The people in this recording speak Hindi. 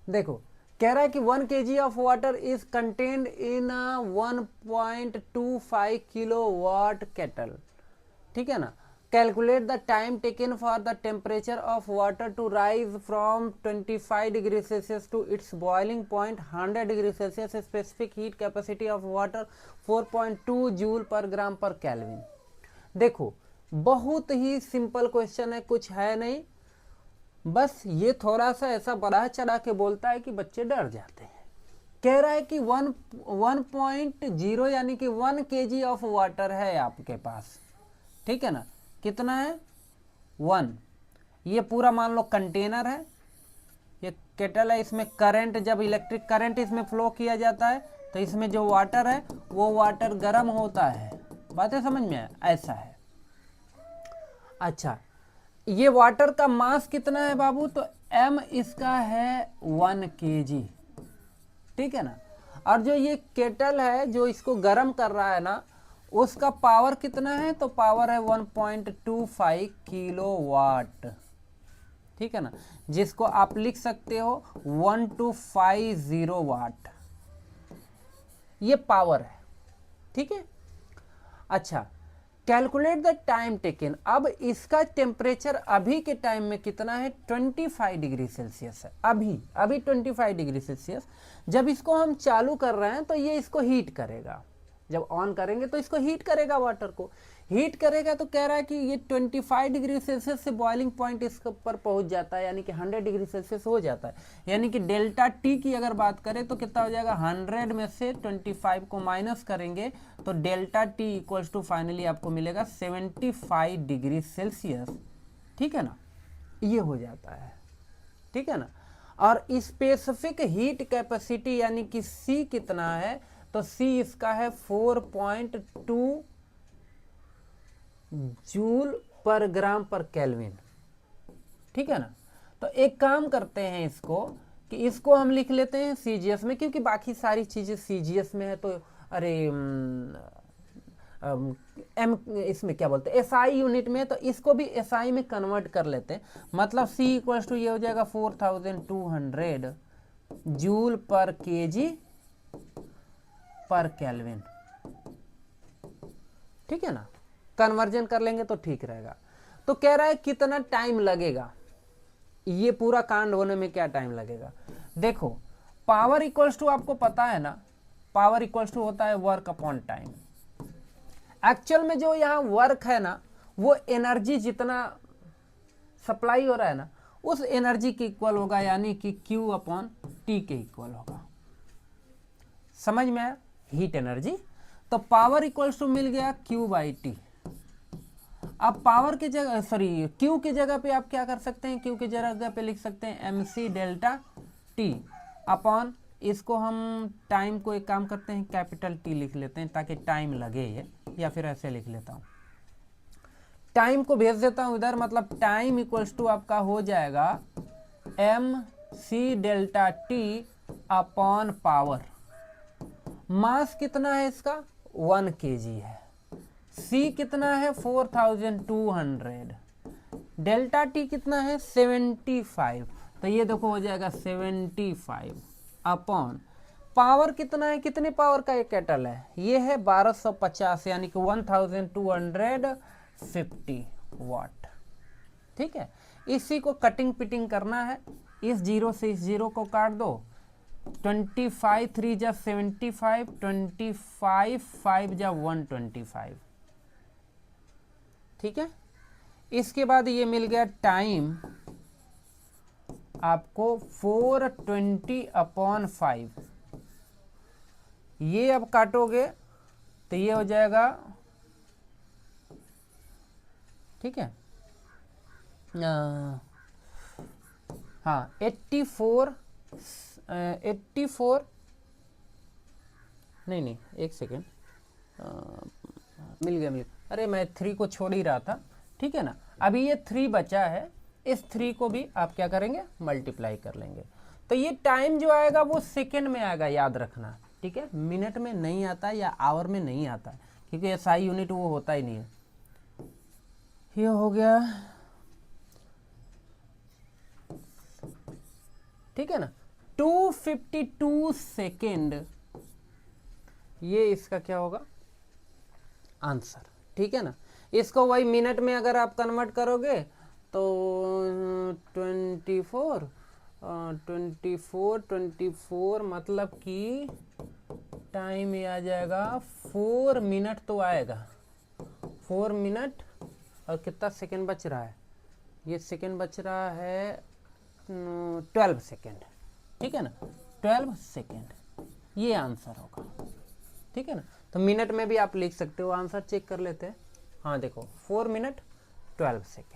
देखो कह रहा है कि 1 kg of water is contained in 1.25 kilowatt kettle, ठीक है ना। Calculate the time taken for the temperature of water to rise from 25 degree Celsius to its boiling point 100 degree Celsius. Specific heat capacity of water 4.2 joule per gram पर केल्विन। देखो बहुत ही सिंपल क्वेश्चन है, कुछ है नहीं, बस ये थोड़ा सा ऐसा बढ़ा चढ़ा के बोलता है कि बच्चे डर जाते हैं। कह रहा है कि 1.0 यानी कि 1 kg ऑफ वाटर है आपके पास, ठीक है ना। कितना है 1। ये पूरा मान लो कंटेनर है, ये केटल है, इसमें करंट, जब इलेक्ट्रिक करंट इसमें फ्लो किया जाता है तो इसमें जो वाटर है वो वाटर गर्म होता है। बातें समझ में आया, ऐसा है। अच्छा ये वाटर का मास कितना है बाबू, तो m इसका है 1 kg, ठीक है ना। और जो ये केटल है जो इसको गर्म कर रहा है ना, उसका पावर कितना है, तो पावर है 1.25 किलोवाट, ठीक है ना, जिसको आप लिख सकते हो 1250 वाट, ये पावर है, ठीक है। अच्छा कैलकुलेट द टाइम टेकन, अब इसका टेम्परेचर अभी के टाइम में कितना है, 25 डिग्री सेल्सियस है, अभी अभी 25 डिग्री सेल्सियस। जब इसको हम चालू कर रहे हैं तो ये इसको हीट करेगा, जब ऑन करेंगे तो इसको हीट करेगा, वाटर को हीट करेगा। तो कह रहा है कि ये 25 डिग्री सेल्सियस से बॉइलिंग पॉइंट इसके ऊपर पहुंच जाता है, यानी कि 100 डिग्री सेल्सियस हो जाता है। यानी कि डेल्टा टी की अगर बात करें तो कितना हो जाएगा, 100 में से 25 को माइनस करेंगे तो delta T equals to finally आपको मिलेगा 75 डिग्री सेल्सियस, ठीक है ना, ये हो जाता है, ठीक है ना। और स्पेसिफिक हीट कैपेसिटी यानी कि सी कितना है, तो सी इसका है 4.2 जूल पर ग्राम पर केल्विन, ठीक है ना। तो एक काम करते हैं इसको, कि इसको हम लिख लेते हैं सीजीएस में, क्योंकि बाकी सारी चीजें सीजीएस में है, तो अरे एम इसमें क्या बोलते हैं एसआई यूनिट में, तो इसको भी एसआई में कन्वर्ट कर लेते हैं। मतलब सी इक्वल्स टू ये हो जाएगा 4200 जूल पर केजी पर केल्विन, ठीक है ना। कन्वर्जन कर लेंगे तो ठीक रहेगा। तो कह रहा है कितना टाइम लगेगा, ये पूरा कांड होने में क्या टाइम लगेगा। देखो पावर इक्वल्स टू आपको पता है ना, पावर इक्वल्स टू होता है वर्क अपॉन टाइम। एक्चुअल में जो यहाँ वर्क है ना, वो एनर्जी जितना सप्लाई हो रहा है ना, उस एनर्जी के इक्वल होगा, यानी कि Q अपॉन टी के इक्वल होगा। समझ में आया, हीट एनर्जी। तो पावर इक्वल्स टू मिल गया Q बाई टी। अब पावर की जगह Q की जगह पे आप क्या कर सकते हैं, Q की जगह पे लिख सकते हैं MC डेल्टा टी अपॉन, इसको हम टाइम को एक काम करते हैं कैपिटल T लिख लेते हैं ताकि टाइम लगे ये, या फिर ऐसे लिख लेता हूँ, टाइम को भेज देता हूँ इधर। मतलब टाइम इक्वल्स टू आपका हो जाएगा MC delta T upon power. Mass कितना है इसका 1 kg है, C कितना है 4200, डेल्टा टी कितना है 75, तो ये देखो हो जाएगा 75 अपॉन पावर कितना है, कितने पावर का एक केटल है, ये है 1250 यानी कि 1250 वाट, ठीक है। इसी को कटिंग पिटिंग करना है, इस जीरो से इस जीरो को काट दो, 25 3 जा 75, 25 5 जा 125, ठीक है। इसके बाद ये मिल गया टाइम आपको 420 अपॉन 5, ये अब काटोगे तो ये हो जाएगा, ठीक है, हाँ 84 नहीं एक सेकेंड, मिल गया अरे मैं 3 को छोड़ ही रहा था, ठीक है ना। अभी ये 3 बचा है, इस 3 को भी आप क्या करेंगे मल्टीप्लाई कर लेंगे। तो ये टाइम जो आएगा वो सेकेंड में आएगा, याद रखना, ठीक है, मिनट में नहीं आता या आवर में नहीं आता, क्योंकि एसआई यूनिट वो होता ही नहीं है। ये हो गया, ठीक है ना। 252 सेकेंड, ये इसका क्या होगा आंसर। ठीक है ना। इसको वही मिनट में अगर आप कन्वर्ट करोगे तो 24 मतलब कि टाइम ये आ जाएगा 4 मिनट तो आएगा, 4 मिनट और कितना सेकेंड बच रहा है, ये सेकेंड बच रहा है 12 सेकेंड। ठीक है ना, 12 सेकेंड ये आंसर होगा। ठीक है ना, तो मिनट में भी आप लिख सकते हो, आंसर चेक कर लेते हैं। हाँ देखो 4 मिनट 12 सेकेंड।